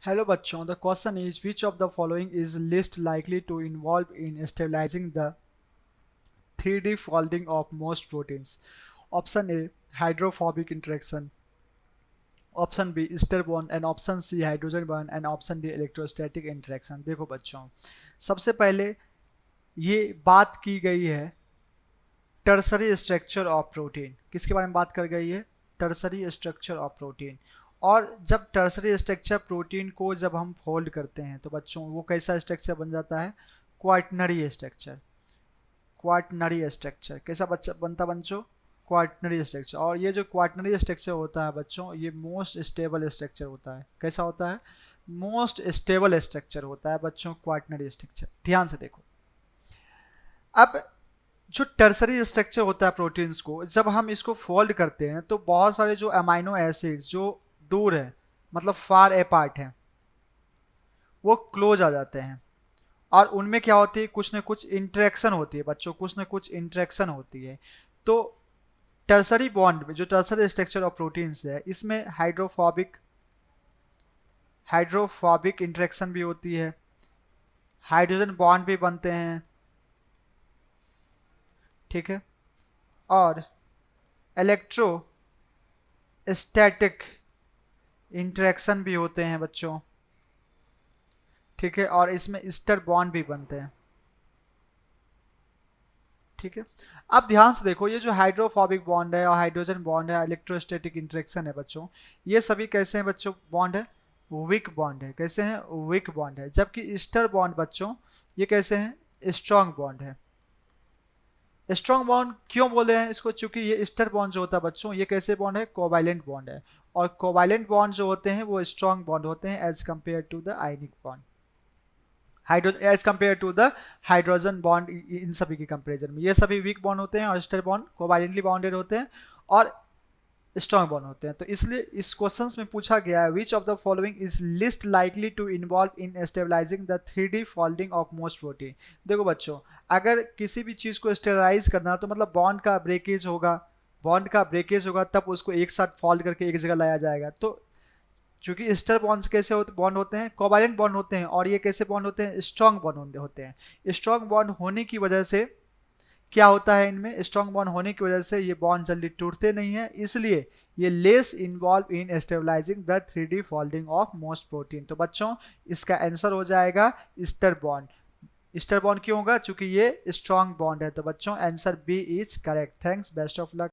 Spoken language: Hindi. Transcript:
Hello बच्चों, the question is which of the following is least likely to involve in stabilizing the 3D folding of most proteins? Option A hydrophobic interaction, option B ester bond and option C hydrogen bond and option D electrostatic interaction। देखो बच्चों, सबसे पहले ये बात की गई है टर्सरी स्ट्रक्चर ऑफ प्रोटीन। किसके बारे में बात कर गई है? Tertiary structure of protein. और जब टर्सरी स्ट्रक्चर प्रोटीन को जब हम फोल्ड करते हैं तो बच्चों वो कैसा स्ट्रक्चर बन जाता है? Quaternary structure. क्वाटनरी स्ट्रक्चर कैसा बच्चा बनता बच्चों? Quaternary structure. और ये जो क्वाटनरी स्ट्रक्चर होता है बच्चों, ये मोस्ट स्टेबल स्ट्रक्चर होता है। कैसा होता है? मोस्ट स्टेबल स्ट्रक्चर होता है बच्चों क्वाटनरी स्ट्रक्चर। ध्यान से देखो, अब जो टर्सरी स्ट्रक्चर होता है प्रोटीन्स को, जब हम इसको फोल्ड करते हैं तो बहुत सारे जो अमाइनो एसिड्स जो दूर है, मतलब फार अपार्ट हैं, वो क्लोज आ जाते हैं। और उनमें क्या होती है? कुछ ना कुछ इंटरेक्शन होती है बच्चों, कुछ ना कुछ इंटरेक्शन होती है। तो टर्सरी बॉन्ड में जो टर्सरी स्ट्रक्चर ऑफ प्रोटीन्स है, इसमें हाइड्रोफोबिक इंटरेक्शन भी होती है, हाइड्रोजन बॉन्ड भी बनते हैं, ठीक है, और इलेक्ट्रोस्टैटिक इंटरेक्शन भी होते हैं बच्चों, ठीक है, और इसमें ईस्टर बॉन्ड भी बनते हैं, ठीक है। अब ध्यान से देखो, ये जो हाइड्रोफोबिक बॉन्ड है और हाइड्रोजन बॉन्ड है, इलेक्ट्रोस्टैटिक इंटरेक्शन है बच्चों, ये सभी कैसे हैं बच्चों? बॉन्ड है, वीक बॉन्ड है। कैसे हैं? वीक बॉन्ड है। जबकि ईस्टर बॉन्ड बच्चों, ये कैसे हैं? स्ट्रॉन्ग बॉन्ड है। स्ट्रॉन्ग बॉन्ड क्यों बोले हैं इसको? चूंकि ये ईस्टर बॉन्ड जो होता है बच्चों, ये कैसे बॉन्ड है? कोवैलेंट बॉन्ड है। और कोवैलेंट बॉन्ड जो होते हैं वो स्ट्रॉन्ग बॉन्ड होते हैं as compared to the ionic bond, as compared to the hydrogen bond. इन सभी के कंपेरिजन में ये सभी वीक बॉन्ड होते हैं और ईस्टर बॉन्ड कोवैलेंटली बॉन्डेड होते हैं और स्ट्रॉन्ग बॉन्ड होते हैं। तो इसलिए इस क्वेश्चंस में पूछा गया है which of the following is least likely to involve in stabilising the 3D folding of most protein. देखो बच्चों, अगर किसी भी चीज़ को स्टेबलाइज करना तो मतलब बॉन्ड का ब्रेकेज होगा तब उसको एक साथ फोल्ड करके एक जगह लाया जाएगा। तो चूंकि ईस्टर बॉन्ड्स कैसे बॉन्ड होते हैं? कोवैलेंट बॉन्ड होते हैं। और ये कैसे बॉन्ड होते हैं? स्ट्रॉन्ग बॉन्ड होते हैं। स्ट्रॉन्ग बॉन्ड होने की वजह से क्या होता है? इनमें स्ट्रॉन्ग बॉन्ड होने की वजह से ये बॉन्ड जल्दी टूटते नहीं है, इसलिए ये less involve in stabilising the 3D folding of most protein. तो बच्चों इसका आंसर हो जाएगा ईस्टर बॉन्ड। ईस्टर बॉन्ड क्यों होगा? चूंकि ये स्ट्रॉन्ग बॉन्ड है। तो बच्चों answer B is correct. Thanks, best of luck.